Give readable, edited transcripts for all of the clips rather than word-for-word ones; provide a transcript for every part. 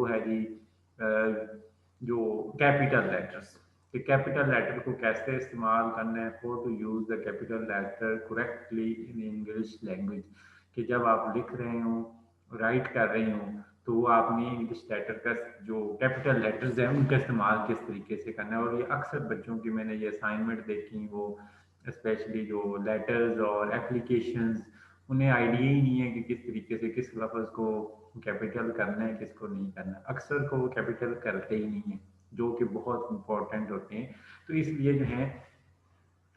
वो है जी जो कैपिटल लेटर्स, कि कैपिटल लेटर को कैसे इस्तेमाल करना है, how to use the capital letter correctly in English language, कि जब आप लिख रहे हो, राइट कर रहे हो, तो आपने इंग्लिश लेटर का जो कैपिटल लेटर्स हैं उनका इस्तेमाल किस तरीके से करना है। और ये अक्सर बच्चों की मैंने ये असाइनमेंट देखी, वो स्पेशली जो लेटर्स और एप्लीकेशंस, उन्हें आइडिया ही नहीं है कि किस तरीके से किस लफ्ज़ को कैपिटल करना है, किसको नहीं करना। अक्सर को वो कैपिटल करते ही नहीं है, जो कि बहुत इंपॉर्टेंट होते हैं। तो इसलिए जो है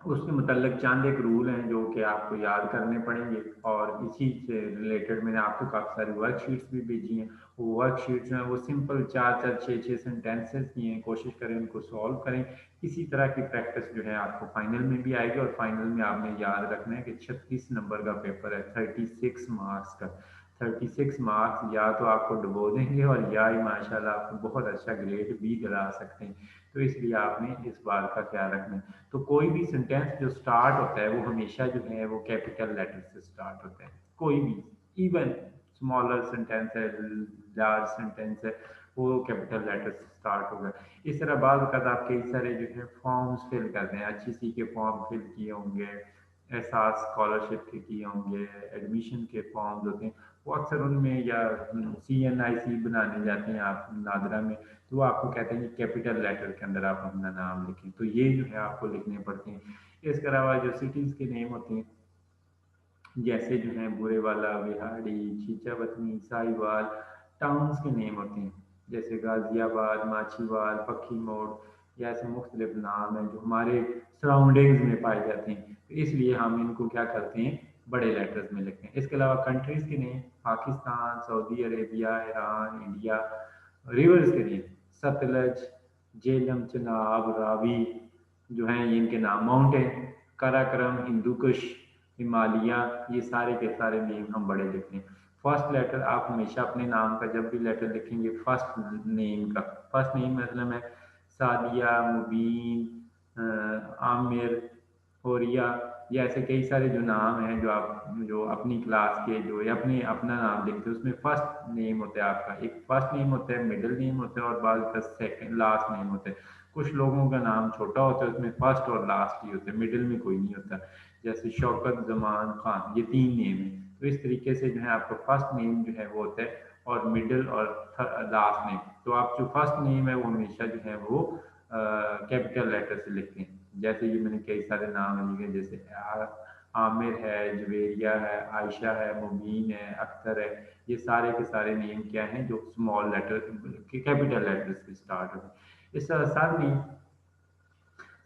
उसके मुतल्लिक चंद एक रूल हैं जो कि आपको याद करने पड़ेंगे, और इसी से रिलेटेड मैंने आपको काफ़ी सारी वर्कशीट्स भी भेजी हैं। वो वर्कशीट्स हैं, वो सिंपल 4-4 6-6 सेंटेंसेस की हैं। कोशिश करें उनको सॉल्व करें। इसी तरह की प्रैक्टिस जो है आपको फाइनल में भी आएगी, और फाइनल में आपने याद रखना है कि 36 नंबर का पेपर है, 36 मार्क्स का। 36 मार्क्स या तो आपको डुबो देंगे, और या ही माशाल्लाह आपको बहुत अच्छा ग्रेड भी दिला सकते हैं। तो इसलिए आपने इस बात का ख्याल रखना है। तो कोई भी सेंटेंस जो स्टार्ट होता है वो हमेशा जो है वो कैपिटल लेटर से स्टार्ट होता है। कोई भी, इवन स्मॉलर सेंटेंस है, लार्ज सेंटेंस है, वो कैपिटल लेटर से स्टार्ट होगा। इस तरह बाद वक़्त आप कई सारे जो है फॉर्म्स फिल करते हैं, अच्छी सी के फॉर्म फिल किए होंगे, एहसास स्कॉलरशिप के किए होंगे, एडमिशन के फॉर्म्स होते हैं, वो अक्सर उनमें, या CNIC बनाने जाते हैं आप नादरा में, तो वो आपको कहते हैं कि कैपिटल लेटर के अंदर आप अपना नाम लिखें। तो ये जो है आपको लिखने पड़ते हैं। इसके अलावा जो सिटीज़ के नेम होते हैं, जैसे जो है बुरेवाला, बिहाड़ी, छीछावतनी, साहिवाल, टाउन्स के नेम होते हैं, जैसे गाजियाबाद, माछीवाल, पक्की मोड़, या ऐसे मुख्तलिफ नाम हैं जो हमारे सराउंडिंग्स में पाए जाते हैं। तो इसलिए हम इनको क्या करते हैं, बड़े लेटर्स में लिखते हैं। इसके अलावा कंट्रीज़ के name, Pakistan, Saudi Arabia, Iran, India. Reverse के नेम, सतलज, झेलम, चनाब, रावी, जो हैं ये इनके नाम। माउंटेन, काराकोरम, हिंदू कुश, हिमालय, ये सारे के सारे नेम हम बड़े लिखते हैं। फर्स्ट लेटर आप हमेशा अपने नाम का जब भी लेटर लिखेंगे, फर्स्ट नेम का, फर्स्ट नेम मतलब है सादिया, मुबीन, आमिर, होरिया, ये ऐसे कई सारे जो नाम हैं जो आप जो अपनी क्लास के जो, या अपने अपना नाम लिखते हैं, उसमें फर्स्ट नेम होता है आपका, एक फर्स्ट नेम होता है, मिडिल नेम होता है, और बाद का सेकंड लास्ट नेम होता है। कुछ लोगों का नाम छोटा होता है, उसमें फर्स्ट और लास्ट ही होते हैं, मिडिल में कोई नहीं होता, जैसे शौकत, जमान, खान, ये 3 नेम है। तो इस तरीके से जो है आपका फर्स्ट नेम जो है वो होता है, और मिडिल और लास्ट नेम। तो आप जो फर्स्ट नेम है वो हमेशा जो है वो कैपिटल लेटर से लिखते हैं। जैसे ये मैंने कई सारे नाम लिखे, जैसे आमिर है, जवेरिया है, आयशा है, मुबीन है, अख्तर है, ये सारे के सारे नेम क्या हैं जो स्मॉल लेटर कैपिटल लेटर से स्टार्ट होते हैं। इस तरह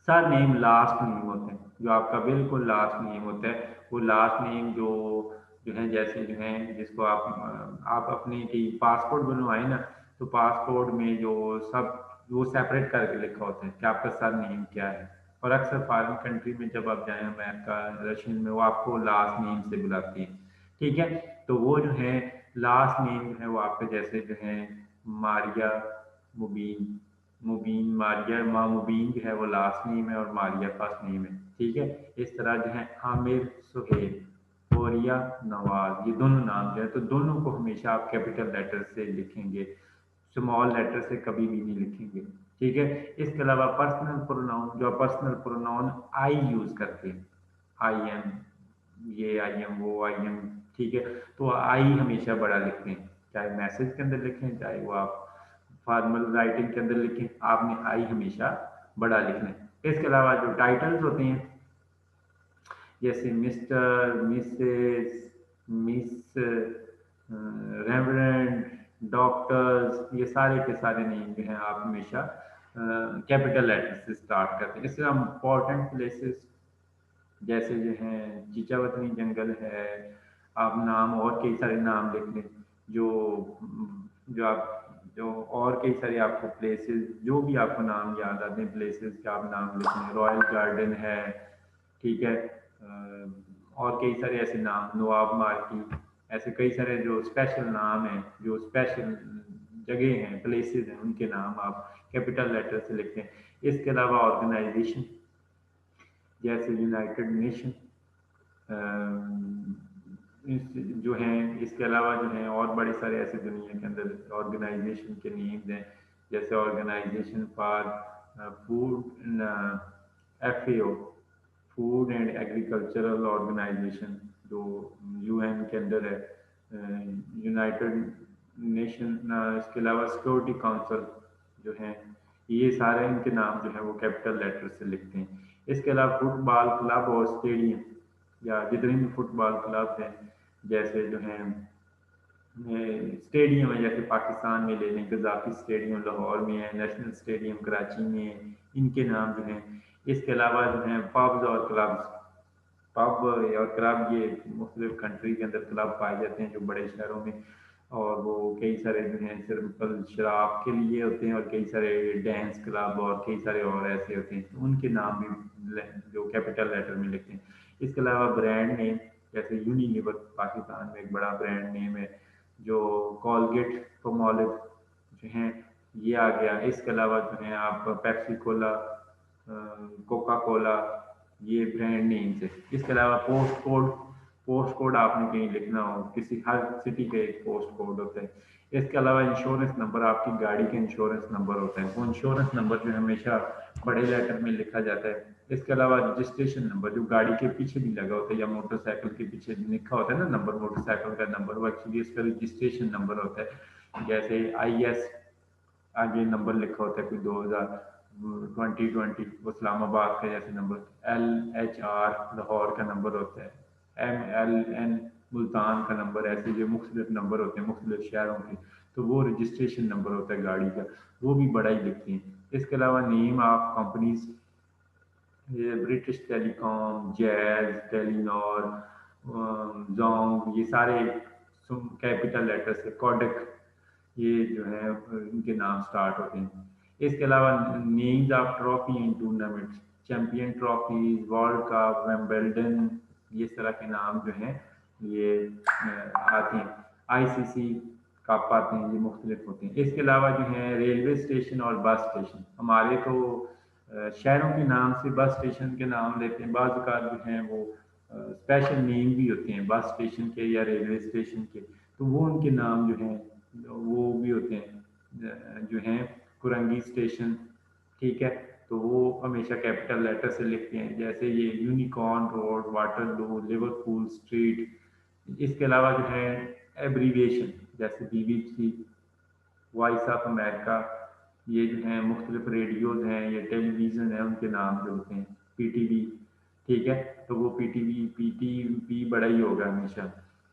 सर नेम लास्ट नेम होते हैं, जो आपका बिल्कुल लास्ट नेम होता है। वो लास्ट नेम जो है, जैसे जो है जिसको आप अपने की पासपोर्ट बनवाए ना, तो पासपोर्ट में जो सब वो सेपरेट करके लिखा होता है कि आपका सर नेम क्या है। और अक्सर फॉरेन कंट्री में जब आप जाएं, अमेरिका, रशियन में, वो आपको लास्ट नेम से बुलाते हैं। ठीक है, तो वो जो है लास्ट नेम जो है वो आपके जैसे जो है मारिया, मुबीन, मुबीन, मारिया, माँ मुबीन जो है वो लास्ट नेम है, और मारिया फर्स्ट नेम है। ठीक है, इस तरह जो है आमिर, सुहेल, औरिया, नवाज, ये दोनों नाम जो है, तो दोनों को हमेशा आप कैपिटल लेटर से लिखेंगे, स्मॉल लेटर से कभी भी नहीं लिखेंगे। ठीक है, इसके अलावा पर्सनल प्रोनाउन, जो पर्सनल प्रोनाउन आई यूज करते हैं, आई एम, ये आई एम, वो आई एम। ठीक है, तो आई हमेशा बड़ा लिखते हैं, चाहे मैसेज के अंदर लिखें, चाहे वो आप फॉर्मल राइटिंग के अंदर लिखें, आपने आई हमेशा बड़ा लिखना है। इसके अलावा जो टाइटल्स होते हैं, जैसे mister, Mrs, miss, reverend, doctors, ये सारे के सारे नेम जो हैं आप हमेशा कैपिटल लेटर से स्टार्ट करते हैं। इससे इम्पोर्टेंट प्लेसेस जैसे जो हैं चीचावतनी जंगल है, आप नाम और कई सारे नाम लिख लें, जो जो आप जो और कई सारे आपको प्लेसेस, जो भी आपको नाम याद आते हैं प्लेसेस के आप नाम लिख लें, रॉयल गार्डन है। ठीक है, और कई सारे ऐसे नाम, नवाब मार्की, ऐसे कई सारे जो स्पेशल नाम हैं, जो स्पेशल जगह हैं, प्लेसेस हैं, उनके नाम आप कैपिटल लेटर से लिखते हैं। इसके अलावा ऑर्गेनाइजेशन, जैसे यूनाइटेड नेशन, जो हैं, इसके अलावा जो हैं और बड़े सारे ऐसे दुनिया के अंदर ऑर्गेनाइजेशन के नेम्स हैं, जैसे organization for food, FAO, food and agricultural organization, जो UN के अंदर है, यूनाइटेड नेशन, इसके अलावा सिक्योरिटी काउंसिल जो है, ये सारे इनके नाम जो है वो कैपिटल लेटर से लिखते हैं। इसके अलावा फुटबॉल क्लब और स्टेडियम या जितने भी फुटबॉल क्लब हैं, जैसे जो हैं स्टेडियम है, जैसे पाकिस्तान में ले लें गजाफी स्टेडियम लाहौर में है, नेशनल स्टेडियम कराची में है, इनके नाम जो हैं। इसके अलावा जो हैं पब्स और क्लब्स, पब और क्लब, ये मुख्तलिफ कंट्री के अंदर क्लब पाए जाते हैं जो बड़े शहरों में, और वो कई सारे जो हैं सिर्फ शराब के लिए होते हैं, और कई सारे डांस क्लब और कई सारे और ऐसे होते हैं, तो उनके नाम भी जो कैपिटल लेटर में लिखते हैं। इसके अलावा ब्रांड नेम, जैसे यूनिलीवर पाकिस्तान में एक बड़ा ब्रांड नेम है, जो कॉलगेट पमोलिव जो हैं ये आ गया। इसके अलावा जो है आप पेप्सी कोला, कोका कोला, ये ब्रांड नेम्स है। इसके अलावा पोस्ट कोड, पोस्ट कोड आपने कहीं लिखना हो, किसी हर सिटी का एक पोस्ट कोड होता है। इसके अलावा इंश्योरेंस नंबर, आपकी गाड़ी का इंश्योरेंस नंबर होता है, वो इंश्योरेंस नंबर जो हमेशा बड़े लेटर में लिखा जाता है। इसके अलावा रजिस्ट्रेशन नंबर जो गाड़ी के पीछे भी लगा होता है या मोटरसाइकिल के पीछे लिखा होता है ना नंबर, मोटरसाइकिल का नंबर, वो एक्चुअली इसका रजिस्ट्रेशन नंबर होता है। जैसे IS आगे नंबर लिखा होता है कोई 2020 इस्लामाबाद का जैसे नंबर, LHR लाहौर का नंबर होता है, MLN मुल्तान का नंबर, ऐसे जो मुख्तलिफ नंबर होते हैं मुख्तलिफ शहरों के, तो वो रजिस्ट्रेशन नंबर होता है गाड़ी का, वो भी बड़ा ही लिखते हैं। इसके अलावा नेम ऑफ कंपनीज, ये British telecom, jazz, Telenor, Jong, ये सारे कैपिटल लेटर से, कोडक, ये जो है इनके नाम स्टार्ट होते हैं। इसके अलावा names of trophy in tournaments, champion trophies, world cup, Wimbledon, ये इस तरह के नाम जो हैं ये आते हैं। ICC कप आते हैं, ये मुख्तलिफ होते हैं। इसके अलावा जो है रेलवे स्टेशन और बस स्टेशन, हमारे तो शहरों के नाम से बस स्टेशन के नाम लेते हैं, बाज़ औक़ात जो हैं वो स्पेशल नेम भी होते हैं बस स्टेशन के या रेलवे स्टेशन के, तो वो उनके नाम जो हैं वो भी होते हैं जो हैं कुरंगी स्टेशन, ठीक है, तो वो हमेशा कैपिटल लेटर से लिखते हैं, जैसे ये unicorn road, Waterloo, Liverpool street. इसके अलावा जो है एब्रीविएशन, जैसे BBC, वॉइस ऑफ अमेरिका, ये जो हैं मुख्तलिफ रेडियोज़ हैं, ये टेलीविज़न है, उनके नाम जो होते हैं, PTV, ठीक है, तो वो PTV PTV बड़ा ही होगा हमेशा,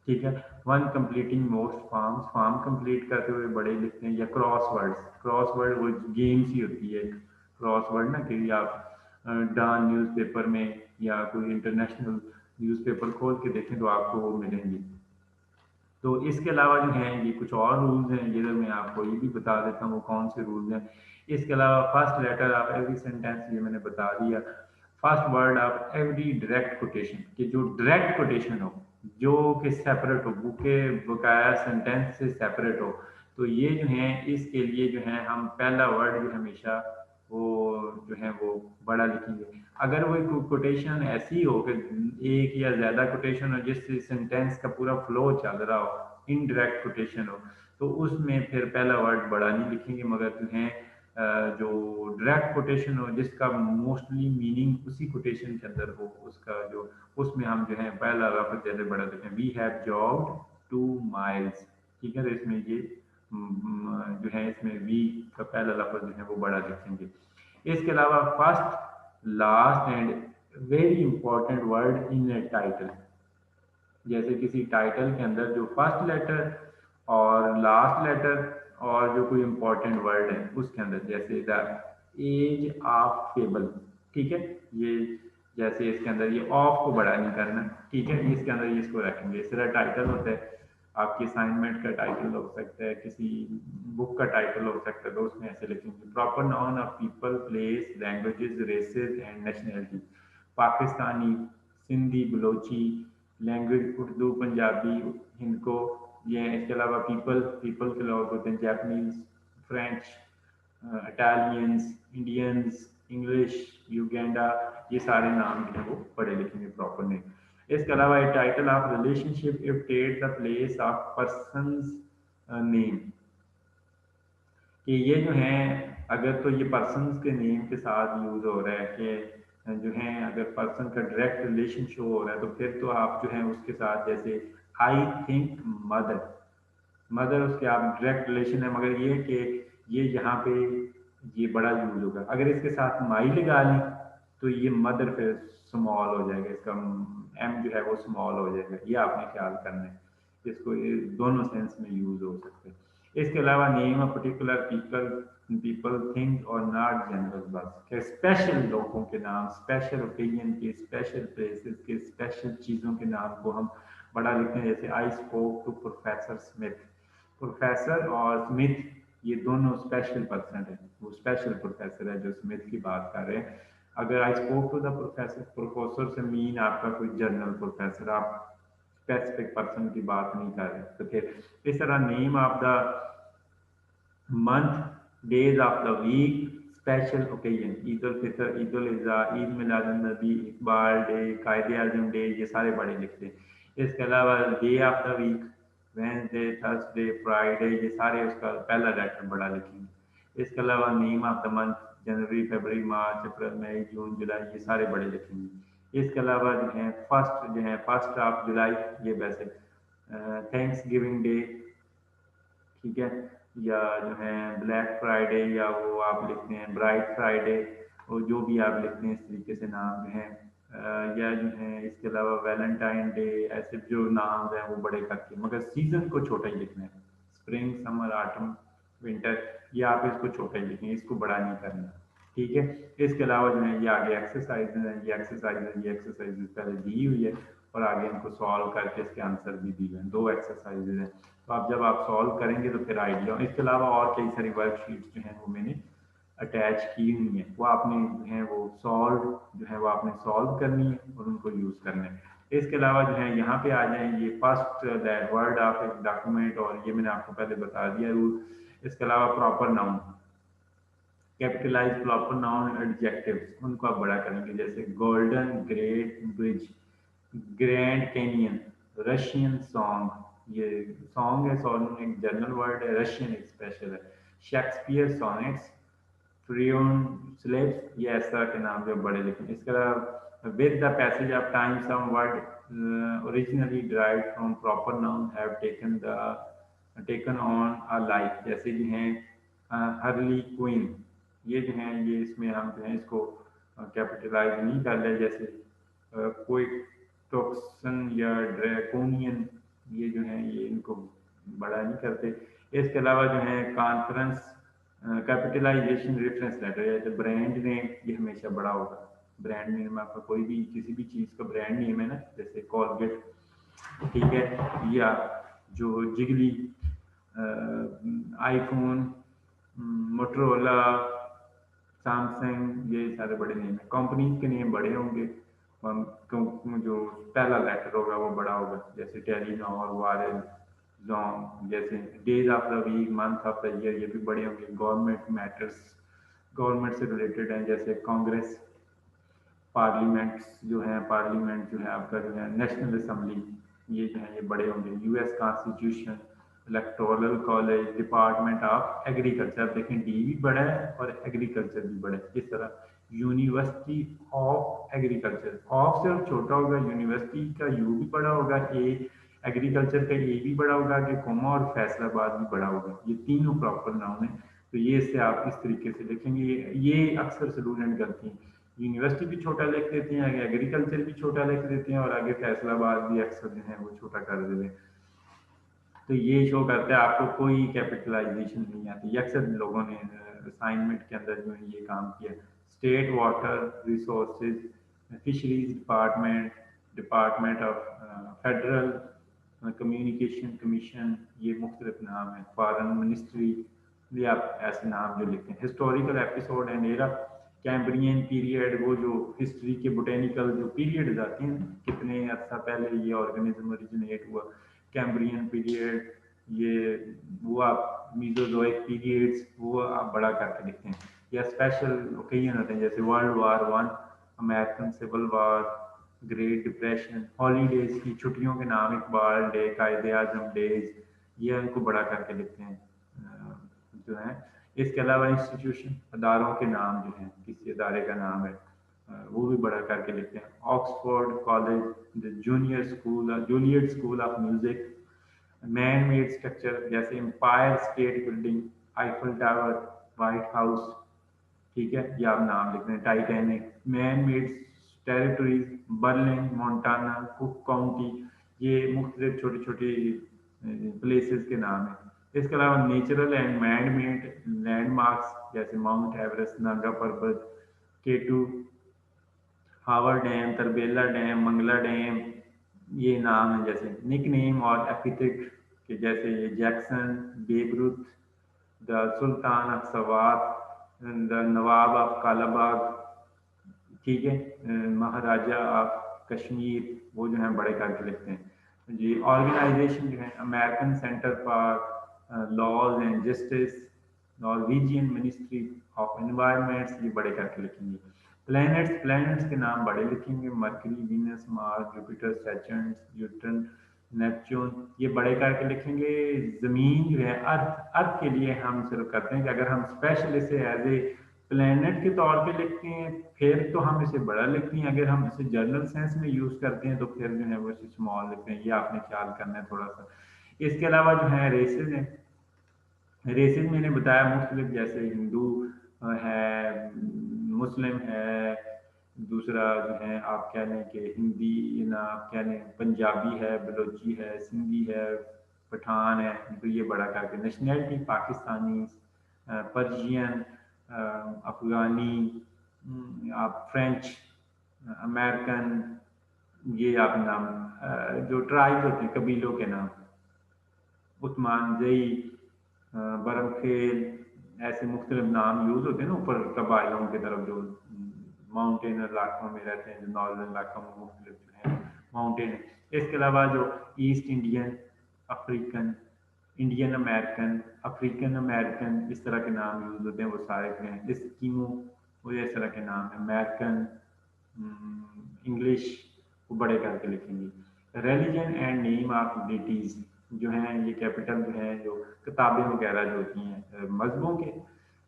ठीक है। One completing most forms, form complete करते हुए बड़े लिखते हैं, या क्रॉसवर्ड्स, क्रॉसवर्ड वो गेम्स ही होती है क्रॉसवर्ड ना, कि आप डॉन न्यूज़पेपर में या कोई इंटरनेशनल न्यूज़पेपर खोल के देखें तो आपको वो मिलेंगी। तो इसके अलावा जो हैं ये कुछ और रूल्स हैं, ये मैं आपको ये भी बता देता हूँ वो कौन से रूल्स हैं। इसके अलावा first letter of every sentence, ये मैंने बता दिया। First word of every direct quotation, कि जो डायरेक्ट कोटेशन हो, जो कि सेपरेट हो, वो के बकाया सेंटेंस से सेपरेट हो, तो ये जो है इसके लिए जो है हम पहला वर्ड जो हमेशा वो जो है वो बड़ा लिखेंगे। अगर वो कोटेशन ऐसी हो कि एक या ज़्यादा कोटेशन हो जिससे सेंटेंस का पूरा फ्लो चल रहा हो, इनडायरेक्ट कोटेशन हो, तो उसमें फिर पहला वर्ड बड़ा नहीं लिखेंगे, मगर जो है जो डायरेक्ट कोटेशन हो जिसका मोस्टली मीनिंग उसी कोटेशन के अंदर हो, उसका जो उसमें हम जो है पहला लफ्ज़ जैसे बड़ा लिखें, वी हैव जॉग्ड 2 miles, ठीक है, तो इसमें ये जो है इसमें वी का पहला लफ्ज़ जो है वो बड़ा लिखेंगे। इसके अलावा first, last and very important word in A title, जैसे किसी टाइटल के अंदर जो फर्स्ट लेटर और लास्ट लेटर और जो कोई इंपॉर्टेंट वर्ड है उसके अंदर, जैसे द एज ऑफ फेबल, ठीक है, ये जैसे इसके अंदर ये ऑफ को बड़ा नहीं करना, ठीक है, इसके अंदर ये इसको रखेंगे। इस तरह टाइटल होता है, आपकी असाइनमेंट का टाइटल हो सकता है, किसी बुक का टाइटल हो सकता है, तो उसमें ऐसे लिखेंगे proper noun of people, place, languages, races and nationality, Pakistani, Sindhi, Balochi, language Urdu, Punjabi, Hindko, ये हैं। इसके अलावा पीपल, पीपल के लोग होते हैं Japanese, French, Italians, Indians, English, Uganda, ये सारे नाम जो है वो पढ़े लिखेंगे प्रॉपर नेम। इसके अलावा title of relationship if take the place of persons name, कि ये जो है अगर तो ये पर्सन्स के नेम के साथ यूज हो रहा है कि जो है अगर पर्सन का डायरेक्ट रिलेशन शो हो रहा है तो फिर तो आप जो है उसके साथ जैसे आई थिंक मदर, मदर उसके आप डायरेक्ट रिलेशन है, मगर ये कि ये यहाँ पे ये बड़ा यूज होगा। अगर इसके साथ माई लगा लें तो ये मदर फिर स्मॉल हो जाएगा, इसका एम जो है वो स्मॉल हो जाएगा, ये आपने ख्याल करना है। इसको ये दोनों सेंस में यूज हो सकते हैं। इसके अलावा name of particular people, people thing और नॉट जनरल बस के स्पेशल लोगों के नाम, स्पेशल ओकेजन के, स्पेशल प्लेसेस के, स्पेशल चीज़ों के नाम को हम बड़ा लिखते हैं। जैसे I spoke to professor Smith, professor और स्मिथ ये दोनों स्पेशल पर्सन है, वो स्पेशल प्रोफेसर है जो स्मिथ की बात कर रहे हैं। अगर I spoke to the professor, professor से मीन आपका कोई जनरल प्रोफेसर, आप स्पेसिफिक पर्सन की बात नहीं कर रहे। तो फिर इस तरह name of the month, days of the week, special occasion, Eid ul Fitr, Eid ul Adha, Eid Milad Nabi, Iqbal day, कायदे आजम डे, ये सारे बड़े लिखते हैं। इसके अलावा day of the week, Wednesday, Thursday, Friday, ये सारे उसका पहला लेटर बड़ा लिखेंगे। इसके अलावा नेम ऑफ द मंथ, जनवरी, फरवरी, मार्च, अप्रैल, मई, जून, जुलाई, ये सारे बड़े लिखेंगे। इसके अलावा जो है फर्स्ट, जो है फर्स्ट ऑफ जुलाई, ये वैसे थैंक्स गिविंग डे, ठीक है, या जो है ब्लैक फ्राइडे, या वो आप लिखते हैं ब्राइट फ्राइडे, और जो भी आप लिखते हैं इस तरीके से नाम जो है या जो है इसके अलावा वैलेंटाइन डे, ऐसे जो नाम हैं वो बड़े करके, मगर सीजन को छोटा ही लिखना है। स्प्रिंग, समर, ऑटम, विंटर, ये आप इसको छोटा ही लिखें, इसको बड़ा नहीं करना, ठीक है। इसके अलावा जो है ये आगे एक्सरसाइज है, ये एक्सरसाइज है, ये एक्सरसाइज पहले दी हुई है और आगे इनको सॉल्व करके इसके आंसर भी दिए हैं, दो एक्सरसाइजेज हैं। तो आप जब आप सॉल्व करेंगे तो फिर आइडिया। इसके अलावा और कई सारी वर्कशीट्स जो हैं वो मैंने अटैच की हुई हैं, वो आपने जो है वो सॉल्व जो है वो आपने सॉल्व करनी है और उनको यूज़ करना है। इसके अलावा जो है यहाँ पे आ जाए ये फर्स्ट वर्ड ऑफ एक डॉक्यूमेंट, और ये मैंने आपको पहले बता दिया रूल। इसके अलावा proper noun, capitalize proper noun adjectives, उनको आप बड़ा करेंगे। जैसे Golden Great Bridge, Grand Canyon, Russian song, ये सॉन्ग है, सॉन्ग एक जनरल वर्ड है, रशियन एक स्पेशल है। शेक्सपियर सोनेट्स, फ्रियोन स्लेब्स, ये इस तरह के नाम जो बड़े लिखे। इसके अलावा with the passage of time some word originally derived from proper noun have taken on a life, जैसे जो हैं हर्ली क्वीन, ये जो हैं ये इसमें हम जो है इसको कैपिटलाइज नहीं कर रहे। जैसे कोई टॉक्सन या ड्रैकोनियन, ये जो है ये इनको बड़ा नहीं करते। इसके अलावा जो है कॉन्फ्रेंस, कैपिटलाइजेशन, रेफरेंस लेटर या जो ब्रांड नेम, ये हमेशा बड़ा होगा। ब्रांड नेम आपका कोई भी किसी भी चीज़ का ब्रांड नेम है ना, जैसे कॉलगेट, ठीक है, या जो जिगली, आईफोन, मोटरोला, सैमसंग, ये सारे बड़े नेम है। कंपनीज के नेम बड़े होंगे, जो पहला लेटर होगा वो बड़ा होगा। जैसे टेलीनॉर, वारेन, जॉन, जैसे days of the week, month of the year, ये भी बड़े होंगे। गवर्नमेंट मैटर्स, गवर्नमेंट से रिलेटेड हैं, जैसे कांग्रेस, पार्लियामेंट्स जो है, पार्लियामेंट जो है आपका जो है नेशनल असेंबली, ये जो है ये बड़े होंगे। US constitution, electoral college, department of agriculture, देखें डी भी बड़ा है और एग्रीकल्चर भी बड़ा है। इस तरह यूनिवर्सिटी ऑफ एग्रीकल्चर, ऑफ से छोटा होगा, यूनिवर्सिटी का यू भी बड़ा होगा, ए एग्रीकल्चर का ए भी बड़ा होगा, कि कोमा और फैसलाबाद भी बड़ा होगा। ये तीनों प्रॉपर नाउन है। तो ये इससे आप इस तरीके से लिखेंगे। ये अक्सर स्टूडेंट गलती हैं, यूनिवर्सिटी भी छोटा लिख देते हैं, आगे एग्रीकल्चर भी छोटा लिख देते हैं, और आगे फैसलाबाद भी अक्सर जो है वो छोटा कर देते हैं। तो ये शो करता है आपको कोई कैपिटलाइजेशन नहीं आती। अक्सर लोगों ने असाइनमेंट के अंदर जो है ये काम किया। State water resources, fisheries department, department of federal communication commission, ये मुख्तलिफ नाम है। फॉरेन मिनिस्ट्री, ये आप ऐसे नाम जो लिखते हैं। Historical episode and era, Cambrian period, वो जो हिस्ट्री के बोटेनिकल जो पीरियड आते हैं, कितने अर्सा पहले ये ऑर्गेनिज्म ओरिजिनेट हुआ। कैम्ब्रियन पीरियड, ये वो आप मीजोजोइक पीरियड्स, वो आप बड़ा करके लिखते हैं। या स्पेशल ओकेजन होते हैं, जैसे World War One, American Civil War, Great Depression, holidays की छुट्टियों के नाम, इकबाल डे, कायदे आजम डेज, ये इनको बड़ा करके लिखते हैं जो है। इसके अलावा इंस्टीट्यूशन, अदारों के नाम जो हैं, किसी अदारे का नाम है वो भी बड़ा करके लिखते हैं। Oxford college, the Juilliard school of music, man made structure जैसे Empire State Building, Eiffel Tower, White House, ठीक है, ये आप नाम लिख रहे हैं। Titanic, man made territories, Berlin, Montana, Cook County, ये मुख्तलिफ छोटी छोटी प्लेसेस के नाम हैं। इसके अलावा natural and man made landmarks जैसे Mount Everest, Nanga Parbat, K two, Hoover dam, Tarbela dam, Mangla dam, ये नाम है। जैसे निक नेम और एपिथेट के जैसे ये Jackson, Babe Ruth, the sultan of Swat, the nawab of Kalabagh, ठीक है, महाराजा ऑफ कश्मीर, वो जो है बड़े करके लिखते हैं जी। ऑर्गेनाइजेशन जो है American Centre for Laws and Justice, Norwegian Ministry of Environments, ये बड़े करके लिखेंगे। प्लैनेट्स, प्लैनेट्स के नाम बड़े लिखेंगे, mercury, Venus, Mars, Jupiter, Saturn, Newton, Neptune, ये बड़े करके लिखेंगे। जमीन जो है अर्थ, अर्थ के लिए हम सिर्फ करते हैं कि अगर हम स्पेशल इसे एज ए प्लेनेट के तौर पे लिखते हैं फिर तो हम इसे बड़ा लिखते हैं, अगर हम इसे जनरल सेंस में यूज करते हैं तो फिर जो है वो इसे स्मॉल लिखते हैं। ये आपने ख्याल करना है थोड़ा सा। इसके अलावा जो है रेसेस हैं, रेसेस मैंने बताया मुख्तलिफ, जैसे हिंदू है, मुस्लिम है, दूसरा जो है आप कह लें कि हिंदी ना, आप कह लें पंजाबी है, बलोची है, सिंधी है, पठान है, तो ये बड़ा करके। नेशनैलिटी पाकिस्तानी, पर्शियन, अफगानी, आप फ्रेंच, अमेरिकन, ये आप नाम जो ट्राइब होते हैं कबीलों के नाम, उस्मानजई, बरमखेल, ऐसे मुख्तलिफ नाम यूज होते हैं ना ऊपर कबाइलों की तरफ जो माउंटेन इलाकों में रहते हैं, जो नॉर्दर्न इलाकों में मुख्तलिफ जो है माउंटेन। इसके अलावा जो east Indian, African, Indian American, African American, इस तरह के नाम यूज होते हैं, वो सारे जो हैं। इस्कीमो, वो इस तरह के नाम है। अमेरिकन, इंग्लिश, वो बड़े करके लिखेंगे। Religion and name of deities जो हैं, ये कैपिटल जो है, जो किताबें वगैरह जो होती हैं मजहबों के,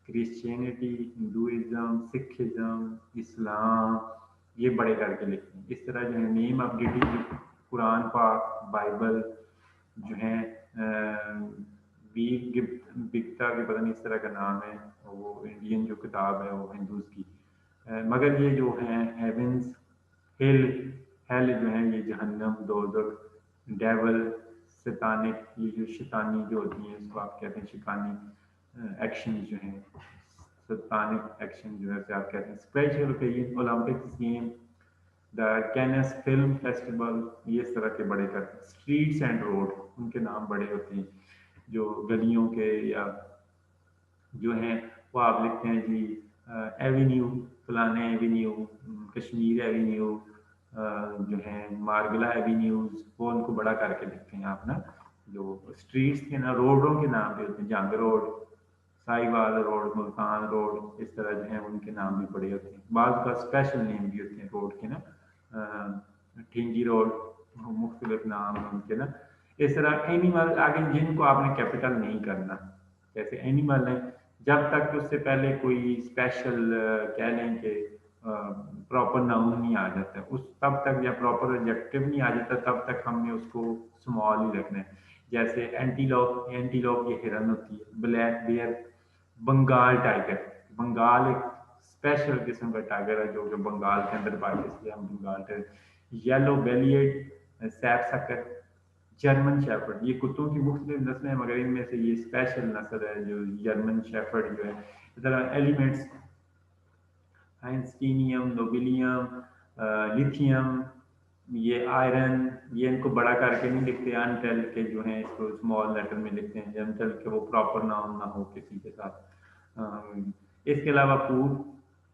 क्रिश्चियनिटी, हिंदुइज्म, सिखिज्म, इस्लाम, ये बड़े करके लिखेंगे। इस तरह जो है नेम ऑफ डिटीज, कुरान पाक, बाइबल जो है, वीर बिकता के पता नहीं इस तरह का नाम है, वो इंडियन जो किताब है वो हिंदूज की। मगर ये जो है हेवेंस, हिल, हेल जो है ये जहन्नम, दोज़ख, डेवल, शैतानिक, ये जो शैतानी जो होती हैं इसको आप कहते हैं शैतानी एक्शन जो है, शैतानिक एक्शन जो है आप कहते हैं। Special occasion, Olympics game, the Cannes film festival, ये इस तरह के बड़े करते हैं। स्ट्रीट्स एंड रोड, उनके नाम बड़े होते हैं, जो गलियों के या जो हैं वो आप लिखते हैं जी। एवेन्यू, फलाने एवेन्यू, कश्मीर एवेन्यू, जो है मार्गला एवेन्यूज, वो उनको बड़ा करके लिखते हैं आप ना। जो स्ट्रीट्स के ना, रोडों के नाम भी होते हैं, जंग road, Sahiwal road, Multan road, इस तरह जो है उनके नाम भी बड़े होते हैं। बाद का स्पेशल नेम भी होते हैं रोड के ना, ठिंगी रोड, मुख्तलिफ नाम हैं उनके ना। इस तरह एनिमल आगे जिनको आपने कैपिटल नहीं करना, जैसे एनिमल है, जब तक उससे पहले कोई स्पेशल कह लें कि प्रॉपर नाउन नहीं आ जाता उस तब तक, या प्रॉपर एडजेक्टिव नहीं आ जाता तब तक हमने उसको स्मॉल ही रखना है। जैसे एंटीलॉप, एंटीलॉप ये हिरन होती है। Black bear, Bengal tiger, Bengal एक स्पेशल किस्म का टाइगर है जो बंगाल के अंदर पाया, इसलिए हम Bengal tiger. Yellow bellied sapsucker, German shepherd, ये कुत्तों की मुख्तलिफ नस्लें हैं मगर इनमें से ये स्पेशल नस्ल है जो जर्मन शेफर्ड जो है। इस तरह एलिमेंट्स, आइंस्टीनियम, नोबिलियम, लिथियम, ये आयरन, ये इनको बड़ा करके नहीं लिखते, अनटेल के जो हैं इसको स्मॉल लेटर में लिखते हैं, अनटेल के वो प्रॉपर नाउन ना हो किसी के साथ। इसके अलावा फूड,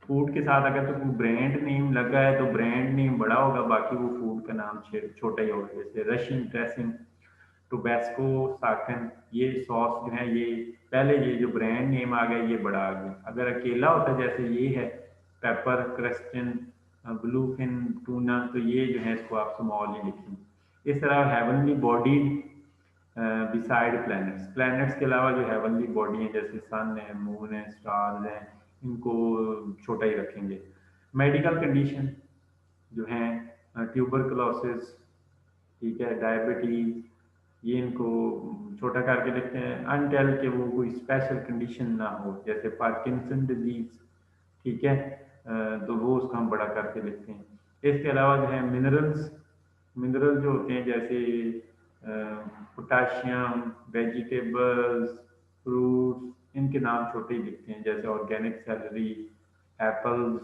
फूड के साथ अगर तो कोई ब्रांड नेम लगा है तो ब्रांड नेम बड़ा होगा, बाकी वो फूड का नाम छोटा ही होगा। जैसे रशियन ड्रेसिंग, टोबैस्को, साकन, ये सॉस जो है, ये पहले ये जो ब्रांड नेम आ गया ये बड़ा आ गया। अगर अकेला होता जैसे ये है पेपर, क्रस्टन, ब्लू फिन टूना, तो ये जो है इसको आप स्मॉल ही लिखेंगे। इस तरह heavenly body beside planets, planets के अलावा जो हेवनली बॉडी है जैसे सन है, मून है, स्टार्स हैं, इनको छोटा ही रखेंगे। मेडिकल कंडीशन जो है ट्यूबरकुलोसिस, ठीक है, डायबिटीज, ये इनको छोटा करके लिखते हैं अनटेल के वो कोई स्पेशल कंडीशन ना हो, जैसे पार्किंसन डिजीज, ठीक है, तो वो उसका हम बड़ा करके लिखते हैं। इसके अलावा जो है मिनरल्स, मिनरल जो होते हैं जैसे पोटाशियम, वेजिटेबल्स, फ्रूट्स, इनके नाम छोटे ही लिखते हैं, जैसे ऑर्गेनिक सैलरी, एप्पल्स,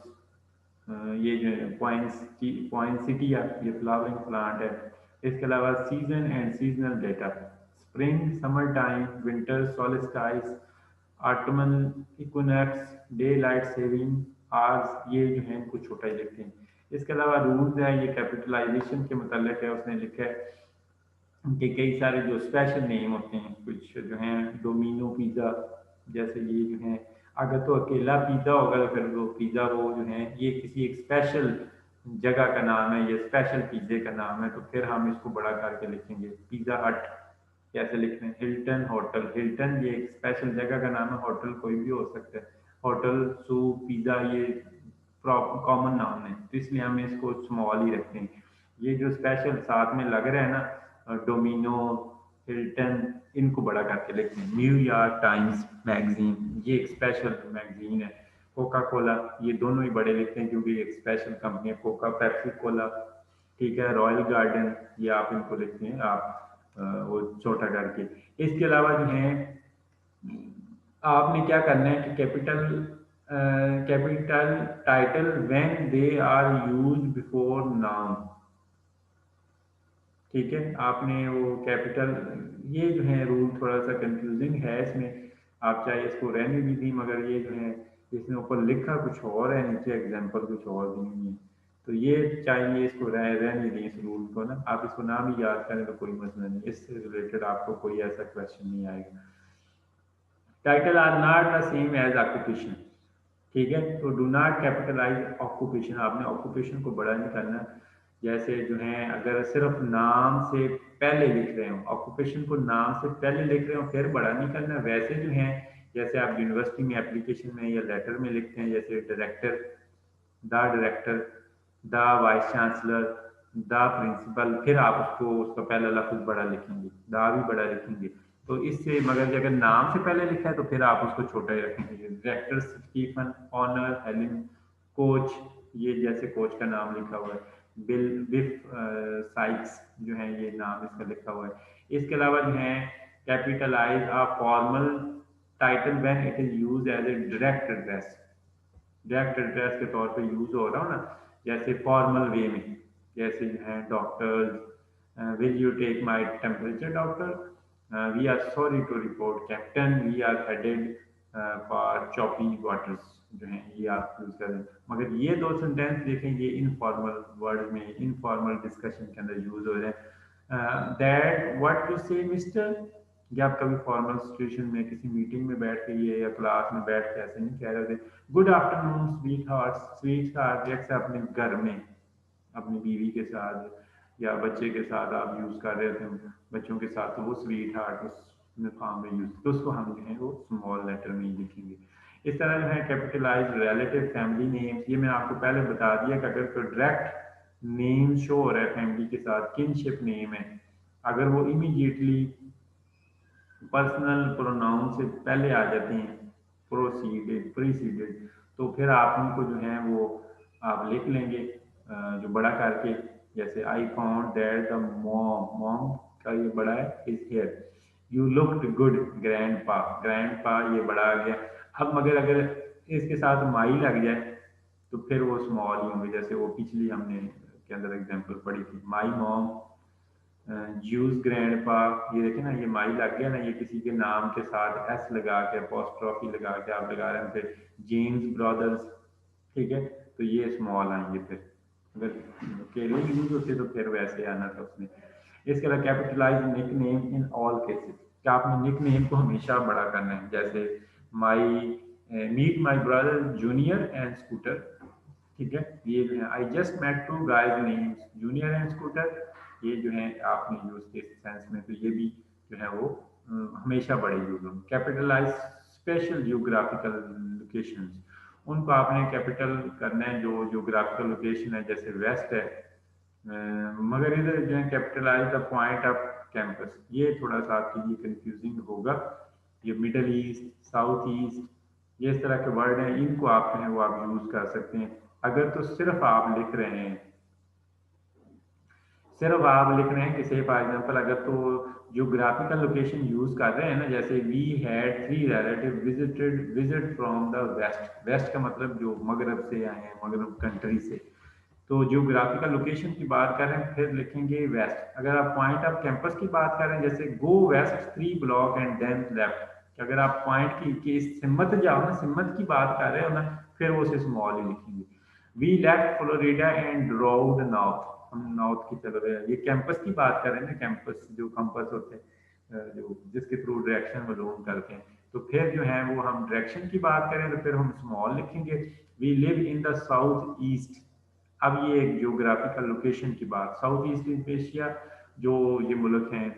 ये जो है पॉइंसिटिया, ये फ्लावरिंग प्लांट है। इसके अलावा season and seasonal data, spring summer time, winter solstice, autumn equinox, daylight saving hours, ये जो है इनको छोटा ही लिखते हैं। इसके अलावा रूल्स है, ये कैपिटलाइजेशन के मतलब है, उसने लिखा है कि कई सारे जो स्पेशल नेम होते हैं कुछ जो हैं, डोमिनो पिज़्ज़ा, जैसे ये जो है, अगर तो अकेला पिज़्ज़ा होगा तो फिर वो पिज़्ज़ा वो जो है ये किसी एक स्पेशल जगह का नाम है, ये स्पेशल पिज़्ज़े का नाम है, तो फिर हम इसको बड़ा करके लिखेंगे। पिज़्ज़ा हट कैसे लिखते हैं, हिल्टन होटल, हिल्टन ये एक स्पेशल जगह का नाम है, होटल कोई भी हो सकता है, होटल, सूप, पिज़्ज़ा, ये कॉमन नाम है, तो इसलिए हम इसको स्मॉल ही रखते हैं। ये जो स्पेशल साथ में लग रहा है ना, डोमिनो, हिल्टन, इनको बड़ा करके लिखते हैं। न्यूयॉर्क टाइम्स मैगजीन, ये एक स्पेशल मैगजीन है। कोका कोला, ये दोनों ही बड़े लिखते हैं क्योंकि एक स्पेशल कंपनी है, कोका पेप्सी कोला, ठीक है। रॉयल गार्डन, ये आप इनको लिखते हैं आप वो छोटा करके। इसके अलावा जो है आपने क्या करना है कि capital title when they are use before noun, ठीक है। आपने वो कैपिटल, ये जो है रूल थोड़ा सा कंफ्यूजिंग है इसमें, आप चाहे इसको रहने भी दी, मगर ये जो है इसमें ऊपर लिखा कुछ और है, नीचे एग्जाम्पल कुछ और दी हुई है, तो ये चाहिए इसको रहने दी इस रूल को ना, आप इसको ना भी याद करें तो कोई मसला नहीं, इससे रिलेटेड आपको कोई ऐसा क्वेश्चन नहीं आएगा। Title are not the same as occupation, ठीक है, तो डू नॉट कैपिटलाइज ऑक्यूपेशन, आपने ऑक्यूपेशन को बड़ा नहीं करना। जैसे जो है अगर सिर्फ नाम से पहले लिख रहे हो, ऑक्यूपेशन को नाम से पहले लिख रहे हो फिर बड़ा नहीं करना। वैसे जो है जैसे आप यूनिवर्सिटी में एप्लीकेशन में या लेटर में लिखते हैं, जैसे director, the director, the vice chancellor, the principal, फिर आप उसको उसका पहला लफ्ज बड़ा लिखेंगे, द भी बड़ा लिखेंगे, तो इससे, मगर अगर नाम से पहले लिखा है तो फिर आप उसको छोटा ही रखेंगे। डायरेक्टर स्टीफन, ऑनर हेलिन, कोच, ये जैसे कोच का नाम लिखा हुआ है, बिल विफ साइक्स जो है ये नाम इसका लिखा हुआ है। इसके अलावा जो है capitalize a formal title when it is used as a direct address, direct address के तौर पे यूज हो रहा हो ना, जैसे फॉर्मल वे में, जैसे जो है doctors, will you take my temperature doctor, we are sorry to report captain, we are headed for choppy waters, जो है ये आप यूज करें। मगर ये दो सेंटेंस देखें, ये इनफॉर्मल वर्ड में, इनफॉर्मल डिस्कशन के अंदर यूज हो रहे हैं। दैट व्हाट यू से मिस्टर, या आप कभी फॉर्मल सिचुएशन में किसी मीटिंग में बैठ के ये या क्लास में बैठ के ऐसे नहीं कह रहे थे, good afternoon sweet heart, sweet heart जैसे अपने घर में अपनी बीवी के साथ या बच्चे के साथ आप यूज कर रहे थे, बच्चों के साथ, तो वो स्वीट हार्ट उस फॉर्म में यूज, तो उसको हम जो है वो स्मॉल लेटर में ही लिखेंगे। इस तरह जो है कैपिटलाइज रिलेटिव फैमिली नेम्स, ये मैंने आपको पहले बता दिया कि अगर कोई डायरेक्ट नेम शो हो रहा है फैमिली के साथ, किनशिप नेम है, अगर वो इमीडिएटली पर्सनल प्रोनाउन से पहले आ जाते हैं, प्रोसीडेड, प्रीसीडेड, तो फिर आप उनको जो है वो आप लिख लेंगे जो बड़ा करके, जैसे I found that the mom, mom का ये बड़ा है, is here, you looked good grand पा, ग्रैंड पा ये बड़ा आ गया। अब मगर अगर इसके साथ माई लग जाए तो फिर वो स्मॉल ही होंगे, जैसे वो पिछली हमने के अंदर एग्जांपल पढ़ी थी, माई मॉम, जूस ग्रैंड पा, ये देखें ना, ये माई लग गया ना, ये किसी के नाम के साथ एस लगा के अपोस्ट्रोफी लगा के आप लगा रहे हैं, फिर जेम्स ब्रदर्स, ठीक है, तो ये स्मॉल आएंगे। फिर अगर अकेले यूज होते तो फिर वैसे आना था उसमें। इसके अलावा capitalize nickname in all cases, क्या आपने निक नेम को हमेशा बड़ा करना है, जैसे my meet my brother Junior and Scooter, ठीक है, ये जो है I just met two guys names Junior and Scooter, ये जो है आपने यूज के सेंस में, तो ये भी जो है वो हमेशा बड़े यूज होंगे। कैपिटलाइज स्पेशल जियोग्राफिकल लोकेशंस, उनको आपने कैपिटल करना है जो जियोग्राफिकल लोकेशन है, जैसे वेस्ट है, मगर इधर जो है capitalize the point of compass, ये थोड़ा सा आपके लिए कंफ्यूजिंग होगा। ये मिडल ईस्ट, साउथ ईस्ट, ये इस तरह के वर्ड हैं, इनको आप जो है वो आप यूज कर सकते हैं। अगर तो सिर्फ आप लिख रहे हैं, सिर्फ आप लिख रहे हैं कि से फॉर एग्जांपल अगर तो जियोग्राफिकल लोकेशन यूज कर रहे हैं ना, जैसे we had 3 relative visit from the west, west का मतलब जो मगरब से आए हैं, मगरब कंट्री से, तो जियोग्राफिकल लोकेशन की बात कर रहे हैं फिर लिखेंगे वेस्ट। अगर आप पॉइंट ऑफ कैंपस की बात कर रहे हैं, जैसे go west 3 block and then left, अगर आप पॉइंट की सिमत जाओ ना, सिमत की बात कर रहे हो ना, फिर वो से स्मॉल ही लिखेंगे। We left Florida and droved north, हम नॉर्थ की तरफ है, ये कैंपस की बात कर रहे हैं ना, कैंपस जो कंपस होते हैं जो जिसके थ्रू डायरेक्शन मालूम करते हैं, तो फिर जो है वो हम डायरेक्शन की बात करें तो फिर हम स्मॉल लिखेंगे। We live in the south east, अब ये एक जियोग्राफिकल लोकेशन की बात, साउथ ईस्ट एशिया जो ये मुल्क हैं,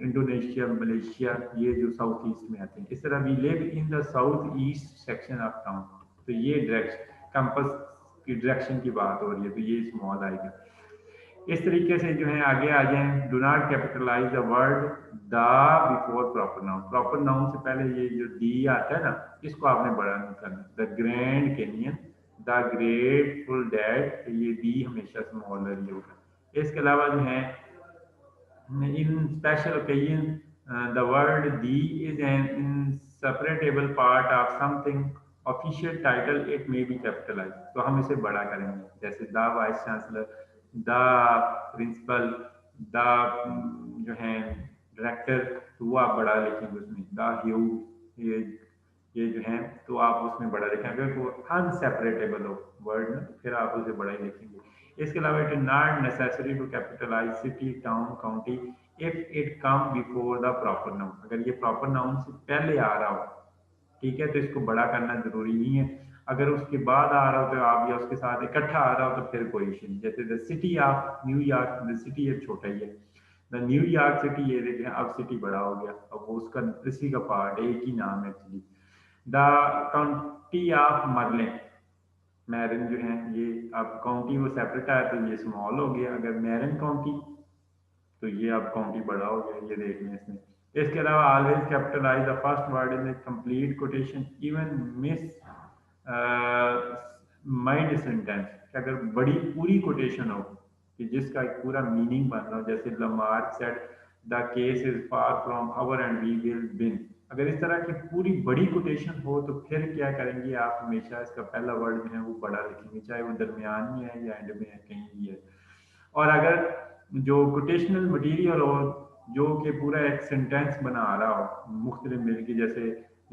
इंडोनेशिया, मलेशिया, ये जो साउथ ईस्ट में आते हैं, इस तरह we live in the south east section of town, तो ये डायरेक्शन कंपस की डायरेक्शन की बात हो रही है, तो ये स्मॉल आएगा। इस तरीके से जो है आगे आ जाए, do not capitalize the word the before proper noun, proper noun से पहले ये जो दी आता है ना, इसको आपने बड़ा नहीं करना। The grand canyon, the grateful dead, ये दी हमेशा स्मॉल ही होगा। इसके अलावा जो है in special occasion, the word the is an inseparable part of something official title, it may be capitalized, तो हम इसे बड़ा करेंगे, जैसे the vice chancellor, the principal, the जो है डायरेक्टर, तो वो आप बड़ा लिखेंगे उसमें। द ह्यू, ये ये जो है तो आप उसमें बड़ा लिखेंगे। अगर वो अनसेपरेटेबल हो वर्ड में तो फिर आप उसे बड़ा ही लिखेंगे। इसके अलावा it is not necessary to capitalize city, town, county if it come before the proper noun, अगर ये प्रॉपर नाउन से पहले आ रहा हो, ठीक है, तो इसको बड़ा करना जरूरी नहीं है। अगर उसके बाद आ रहा हो तो आप, या उसके साथ इकट्ठा आ रहा हो तो फिर कोई इशू नहीं। जैसे the city of New York, the city एक छोटा ही है, द न्यूयॉर्क सिटी, ये देखें अब सिटी बड़ा हो गया, अब वो उसका इसी का पार्ट है, एक ही नाम है actually. The county of Merlin, Marin जो है ये, अब काउंटी वो सेपरेट आया तो ये स्मॉल हो गया, अगर मैरिन काउंटी तो ये अब काउंटी बड़ा हो गया, ये देख लें इसमें। इसके अलावा always capitalize the first word in the complete quotation, even miss mind sentence, अगर बड़ी पूरी कोटेशन हो कि जिसका एक पूरा मीनिंग बन रहा हो, जैसे Lamarck said the case is far from over and we will win, अगर इस तरह की पूरी बड़ी कोटेशन हो तो फिर क्या करेंगे आप, हमेशा इसका पहला वर्ड जो है वो बड़ा लिखेंगे, चाहे वो दरमियान में है या एंड में है, कहीं भी है। और अगर जो कोटेशनल मटेरियल हो जो कि पूरा एक सेंटेंस बना रहा हो मुख्तलिफ मिलके, जैसे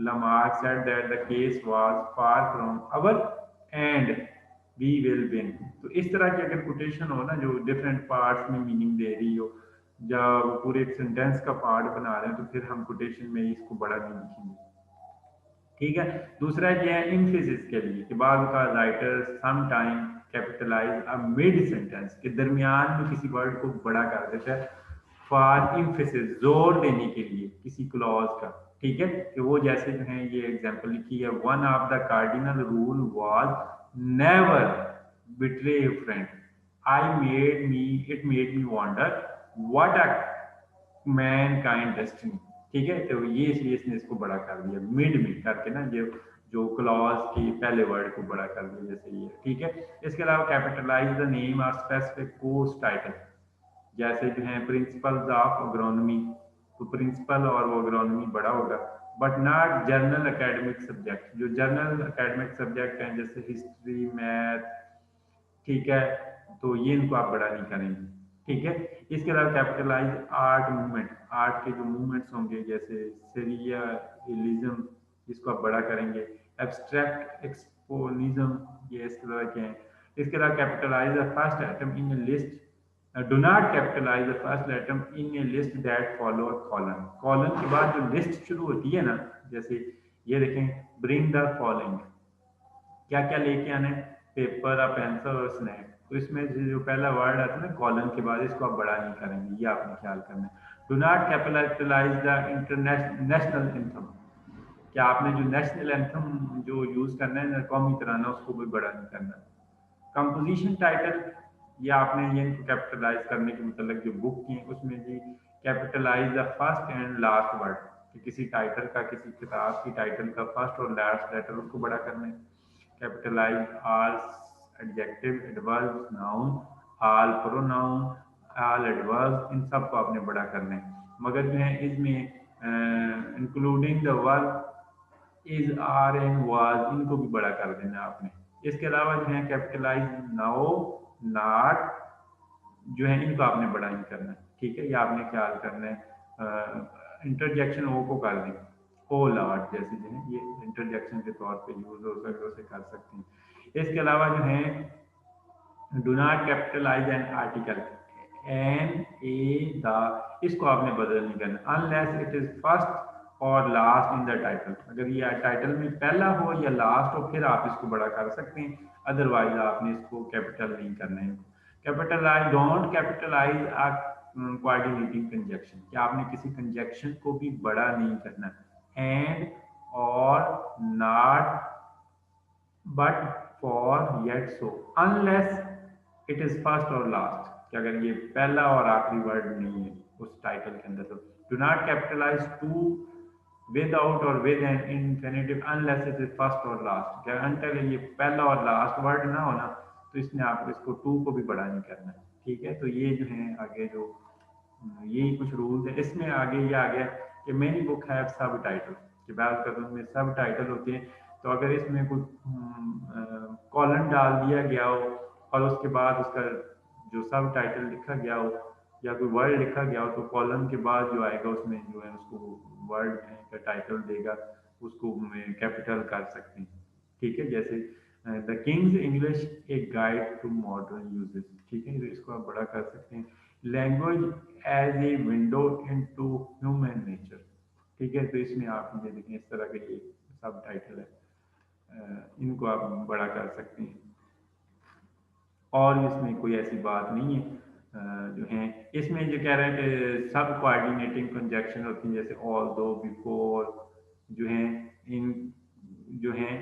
Lamarck said that the case was far from over and we will win, तो इस तरह की अगर कोटेशन हो ना जो डिफरेंट पार्ट्स में मीनिंग दे रही हो, या वो पूरे एक सेंटेंस का पार्ट बना रहे हैं, तो फिर हम कोटेशन में इसको बड़ा नहीं लिखेंगे। ठीक है, दूसरा ये है इम्फेसिस के लिए कि बाद का writer sometime capitalize a mid sentence, के दरमियान में किसी वर्ड को बड़ा कर देता है फॉर इम्फेसिस, जोर देने के लिए किसी क्लॉज का। ठीक है, कि वो जैसे जो है ये एग्जांपल लिखी है, one of the cardinal rule was never betray A friend, I made me it made me wonder what a man kind destiny. ठीक है, तो ये इसलिए इसने इसको बड़ा कर दिया मिड में करके ना, जो जो क्लॉज के पहले वर्ड को बड़ा कर दिया, जैसे ये। ठीक है, इसके अलावा capitalize the name of specific course title, जैसे जो है प्रिंसिपल्स ऑफ एग्रोनॉमी, तो प्रिंसिपल और वो एग्रोनॉमी बड़ा होगा, but not general academic subject, जो जर्नल एकेडमिक सब्जेक्ट हैं जैसे हिस्ट्री, मैथ, ठीक है, तो ये इनको आप बड़ा नहीं करेंगे। ठीक है, इसके अलावा कैपिटलाइज आर्ट मूवमेंट, आर्ट के जो मूवमेंट्स होंगे जैसे सीरियलिज्म, इसको आप बड़ा करेंगे। एब्स्ट्रैक्ट एक्सपोनिज्म, ये इस तरह के हैं। इसके अलावा capitalize the first item in a list, do not capitalize the first item in a list that follow colon, colon के बाद जो लिस्ट शुरू होती है ना, जैसे ये देखें ब्रिंग द फॉलोइंग, क्या क्या लेके आना है, पेपर, अ पेंसिल और स्नैक। तो इसमें जो पहला वर्ड आता है ना कॉलन के बाद, इसको आप बड़ा नहीं करेंगे, ये आपने ख्याल करना है। Do not capitalize the international anthem, कि आपने जो नेशनल एंथम जो यूज करना है कौमी तराना, उसको भी बड़ा नहीं करना। कंपोजिशन टाइटल, ये आपने ये इनको कैपिटलाइज करने के मतलब जो बुक की उसमें जी capitalize the first and last word, कि किसी टाइटल का, किसी किताब की टाइटल का फर्स्ट और लास्ट लेटर उसको बड़ा करना है। Capitalize all adjective, adverb, noun, all pronoun, all adverb, इन सब को आपने बड़ा करना है। मगर जो है इसमें including the verb is, are and was, इनको भी बड़ा कर देना है आपने। इसके अलावा जो है कैपिटलाइज नाउ, नॉट, जो है इनको आपने बड़ा नहीं करना है, ठीक है, ये आपने ख्याल करना है। इंटरजेक्शन ओ को कर दें, ओ लॉट जैसे जो है ये इंटरजेक्शन के तौर पे यूज हो सकते, उसे कर सकते हैं। इसके अलावा जो है do not capitalize an article, an, a, the, इसको आपने बदल नहीं करना, अनलेस इट इज फर्स्ट और लास्ट इन द टाइटल। अगर ये टाइटल में पहला हो या लास्ट हो फिर आप इसको बड़ा कर सकते हैं, अदरवाइज आपने इसको कैपिटल नहीं करना है। Capitalize, don't capitalize a coordinating conjunction, कि आपने किसी कंजक्शन को भी बड़ा नहीं करना। एंड, और, not, but, for, yet, so, unless it is first और लास्ट, कि अगर ये पहला और आखिरी वर्ड नहीं है उस टाइटल के अंदर। तो do not capitalize to without और with an infinitive unless it is first और लास्ट, क्या अंटिल ये पहला और लास्ट वर्ड ना होना, तो इसने आप इसको टू को भी बड़ा नहीं करना है, ठीक है। तो ये जो है आगे जो यही कुछ रूल्स है। इसमें आगे ये आ गया कि मेनी बुक हैव सब टाइटल, कि बात करूँ में सब टाइटल होते हैं। तो अगर इसमें कुछ कॉलन डाल दिया गया हो और उसके बाद उसका जो सब टाइटल लिखा गया हो या कोई वर्ड लिखा गया हो, तो कॉलम के बाद जो आएगा उसमें जो है उसको वर्ड का टाइटल देगा, उसको कैपिटल कर सकते हैं, ठीक है। जैसे the king's English a guide to modern uses, ठीक है, तो इसको आप बड़ा कर सकते हैं। Language as a window into human nature, ठीक है, तो इसमें आप ये देखें इस तरह के ये सब टाइटल है, इनको आप बड़ा कर सकते हैं। और इसमें कोई ऐसी बात नहीं है। जो है इसमें जो कह रहे हैं कि सब कोऑर्डिनेटिंग कंजक्शन होती हैं, जैसे ऑल, दो, बिफोर, जो है इन, जो है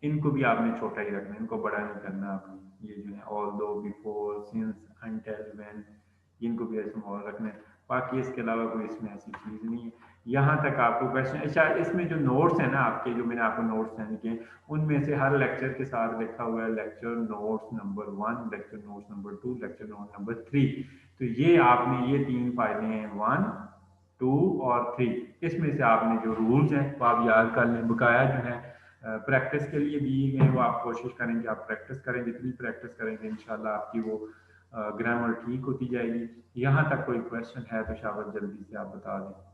इनको भी आपने छोटा ही रखना है, इनको बड़ा नहीं करना आपने। ये जो है ऑल, दो, बिफोर, सिंस, अनटिल, व्हेन, इनको भी ऐसे स्मॉल रखना है। बाकी इसके अलावा कोई इसमें ऐसी चीज़ नहीं है। यहाँ तक आपको क्वेश्चन, अच्छा इसमें जो नोट्स हैं ना आपके, जो मैंने आपको नोट्स सेंड किए, उनमें से हर लेक्चर के साथ लिखा हुआ है lecture notes number 1, lecture notes number 2, lecture note number 3। तो ये आपने ये 3 फाइलें हैं, 1, 2 और 3, इसमें से आपने जो रूल्स हैं वो आप याद कर लें। बकाया जो है प्रैक्टिस के लिए दिए गए, वो आप कोशिश करें कि आप प्रैक्टिस करें, जितनी प्रैक्टिस करेंगे इंशाल्लाह आपकी वो ग्रामर ठीक होती जाएगी। यहाँ तक कोई क्वेश्चन है तो शाबाश जल्दी से आप बता दें।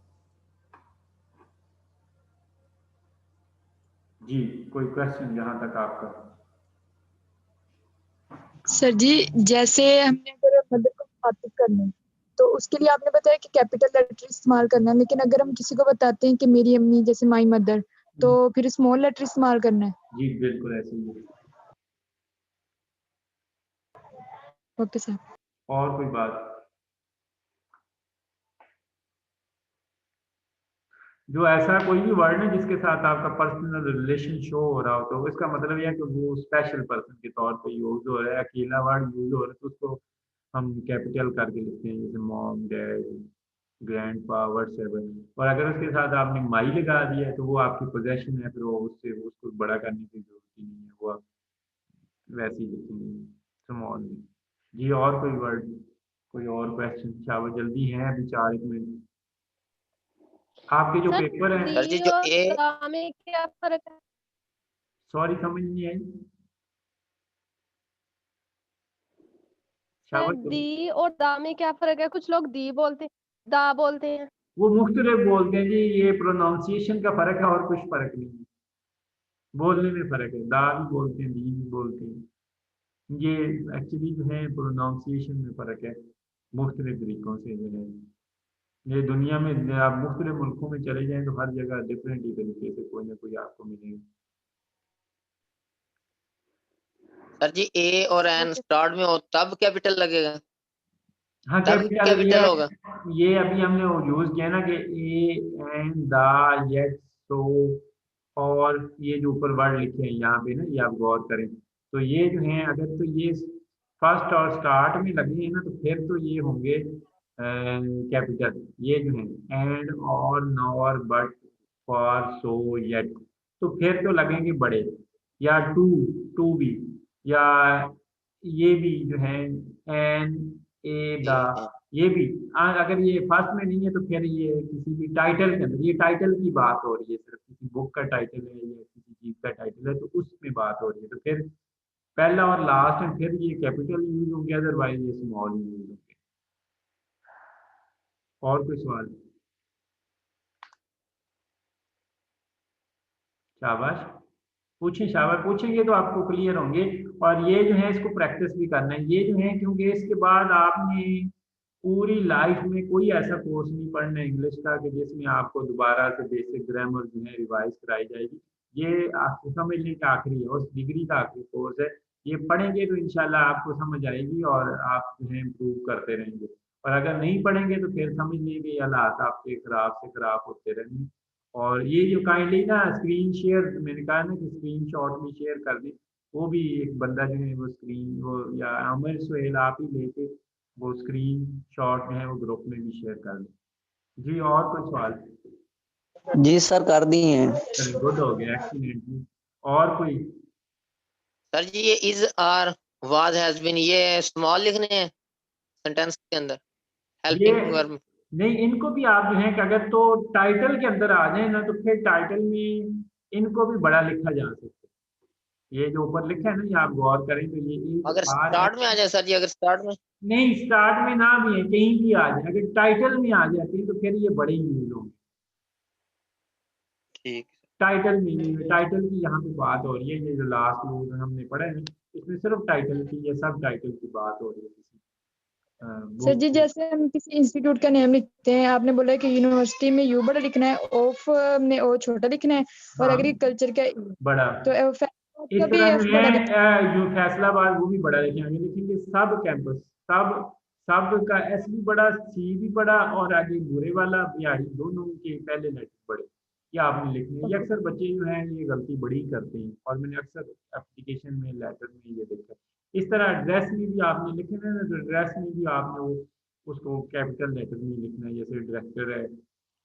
जी, कोई क्वेश्चन यहाँ तक आपका? सर जी, जैसे हमने अगर मदर को मुखातिब करना है तो उसके लिए आपने बताया कि कैपिटल लेटर इस्तेमाल करना है, लेकिन अगर हम किसी को बताते हैं कि मेरी अम्मी, जैसे माई मदर, तो फिर स्मॉल लेटर इस्तेमाल करना है? जी बिल्कुल ऐसे ही है। Okay sir. और कोई बात? जो ऐसा कोई भी वर्ड है जिसके साथ आपका पर्सनल रिलेशन शो हो रहा हो, तो इसका मतलब यह है कि वो स्पेशल पर्सन के तौर पे यूज हो रहा है। अकेला वर्ड यूज हो रहा है तो उसको हम कैपिटल करके लिखते हैं, जैसे मॉम, डैड, ग्रैंड पा, व्हाटसएवर। और अगर उसके साथ आपने माई लगा दिया है तो वो आपकी पोजेशन है, फिर वो उससे उसको बड़ा करने की जरूरत ही नहीं है, वो आप वैसे ही लिखेंगे स्मॉल में। जी और कोई वर्ड, कोई और क्वेश्चन? शाबाश जल्दी है, अभी 4 मिनट। आपके जो सर पेपर है, सर जी दी जो और ए, दा में क्या फर्क है? सॉरी समझ नहीं आई। सर शाबाश करो। दी और दा में क्या फर्क है? कुछ लोग दी बोलते, दा बोलते हैं। वो मुख्तलिफ बोलते हैं जी, ये प्रोनाउंसिएशन का फर्क है और कुछ फर्क नहीं है, बोलने में फर्क है। दा भी बोलते हैं, दी भी बोलते हैं। ये एक्चुअली जो है प्रोनाउंसिएशन में फर्क है, मुख्तलिफ तरीकों से जो है। ये दुनिया में आप मुख्तलिफ मुल्कों में चले जाएं तो हर जगह डिफरेंट ही तरीके से कोई ना कोई आपको मिलेगा। सर जी ए और एन स्टार्ट में हो तब कैपिटल लगेगा, हाँ तब कैपिटल कैपिटल होगा। ये अभी हमने यूज किया ना कि A N the yet so, और ये जो ऊपर वर्ड लिखे हैं यहाँ पे ना, ये आप गौर करें तो ये जो हैं अगर तो ये फर्स्ट और स्टार्ट में लगे हैं ना तो फिर तो ये होंगे कैपिटल। ये जो है एंड और nor but for so yet, तो फिर तो लगेंगे बड़े, या टू टू भी, या ये भी जो है एन ए द, ये भी अगर ये फर्स्ट में नहीं है तो फिर ये किसी भी टाइटल के अंदर, ये टाइटल की बात हो रही है, सिर्फ किसी बुक का टाइटल है या किसी चीज का टाइटल है तो उसमें बात हो रही है, तो फिर पहला और लास्ट में फिर ये कैपिटल यूज होंगे, अदरवाइज ये स्मॉल यूज होंगे। और कोई सवाल? शाबाश, पूछें शाबाश, पूछेंगे तो आपको क्लियर होंगे। और ये जो है इसको प्रैक्टिस भी करना है, ये जो है क्योंकि इसके बाद आपने पूरी लाइफ में कोई ऐसा कोर्स नहीं पढ़ना इंग्लिश का कि जिसमें आपको दोबारा से बेसिक ग्रामर जो है रिवाइज कराई जाएगी। ये आपको समझने का आखिरी है, उस डिग्री का आखिरी कोर्स है। ये पढ़ेंगे तो इंशाल्लाह आपको समझ आएगी और आप जो है इम्प्रूव करते रहेंगे, और अगर नहीं पढ़ेंगे तो फिर समझ लेंगे हालात आपके खराब से खराब होते रहेंगे। और ये जो काइंडली ना स्क्रीन शेयर, मैंने कहा ना कि स्क्रीन शॉट भी शेयर कर दी, वो भी एक बंदा जो है वो स्क्रीन वो या अमर सुहेल आप ही लेके वो स्क्रीन शॉट जो है वो ग्रुप में भी शेयर कर दें। जी और कोई सवाल? जी सर कर दी हैं। चलिए गुड हो गया, एक्सीलेंट जी। और कोई? सर जी ये is are was has been ये स्मॉल लिखने हैं सेंटेंस के अंदर, ये हेल्पिंग वर्ब। नहीं, इनको भी आप जो है कि अगर तो टाइटल के अंदर आ जाए ना तो फिर टाइटल में इनको भी बड़ा लिखा जा सकता है। ये जो ऊपर लिखा है ना, ये आप गौर करें तो ये अगर स्टार्ट में आ जाए सर जी, अगर स्टार्ट में नहीं, स्टार्ट में ना भी है, कहीं भी आ जाए, अगर टाइटल में आ जाती है तो फिर ये बड़े यूज होंगे। ठीक। टाइटल मीनिंग, टाइटल की यहाँ पे बात हो रही है, ये जो लास्ट यूज हमने पढ़े हैं इसमें सिर्फ टाइटल की या सब टाइटल की बात हो रही है किसी सर बुक जी की। जैसे हम किसी इंस्टीट्यूट का नेम लिखते हैं, आपने बोला कि यूनिवर्सिटी में यू बड़ा लिखना है, ऑफ में ओ छोटा लिखना है, और हाँ, एग्रीकल्चर का बड़ा। तो इस का भी तरह एफ जो बड़ा लिखना है जो फैसलाबाद वो भी बड़ा लिखेंगे, लिखेंगे सब कैंपस, सब सब का एस भी बड़ा, सी भी बड़ा, और आगे बुरे वाला बिहारी दोनों के पहले लेटर बड़े, ये आपने लिखने हैं। ये अक्सर बच्चे जो हैं ये गलती बड़ी करते हैं, और मैंने अक्सर एप्लीकेशन में लेटर में ये देखा। इस तरह एड्रेस में भी आपने लिखे ना, तो एड्रेस में भी आपने वो उसको कैपिटल लेटर में लिखना है, जैसे डायरेक्टर है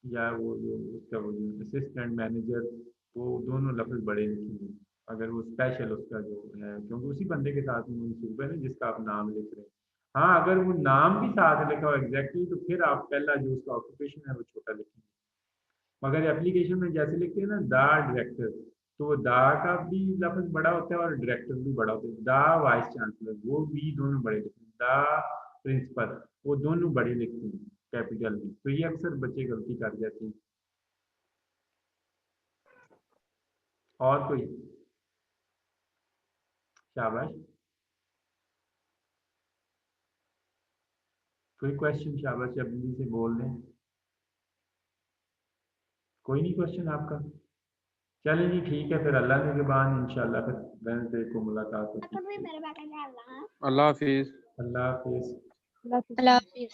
या वो जो उसका वो असिस्टेंट मैनेजर, वो दोनों लफ्ज बड़े लिखेंगे अगर वो स्पेशल उसका जो है, क्योंकि उसी बंदे के साथ मनसूब है ना जिसका आप नाम लिख रहे हैं। हाँ, अगर वो नाम भी साथ लिखा हो एग्जैक्टली तो फिर आप पहला जो उसका ऑक्यूपेशन है वो छोटा लिखेंगे। मगर एप्लीकेशन में जैसे लिखते हैं ना द डायरेक्टर, तो वो द का भी लफ्ज बड़ा होता है और डायरेक्टर भी बड़ा होता है। द वाइस चांसलर वो भी दोनों बड़े लिखते हैं, द प्रिंसिपल वो दोनों बड़े लिखते हैं कैपिटल में, तो ये अक्सर बच्चे गलती कर जाते हैं। और कोई? शाबाश, कोई क्वेश्चन? शाबाश, जल्दी से बोल दें। कोई नहीं क्वेश्चन आपका? चलिए जी ठीक है, फिर अल्लाह के बाद इंशाल्लाह फिर वेडनेसडे को मुलाकात होगी। अल्लाह हाफिज। अल्लाह हाफिज। अल्लाह हाफिज।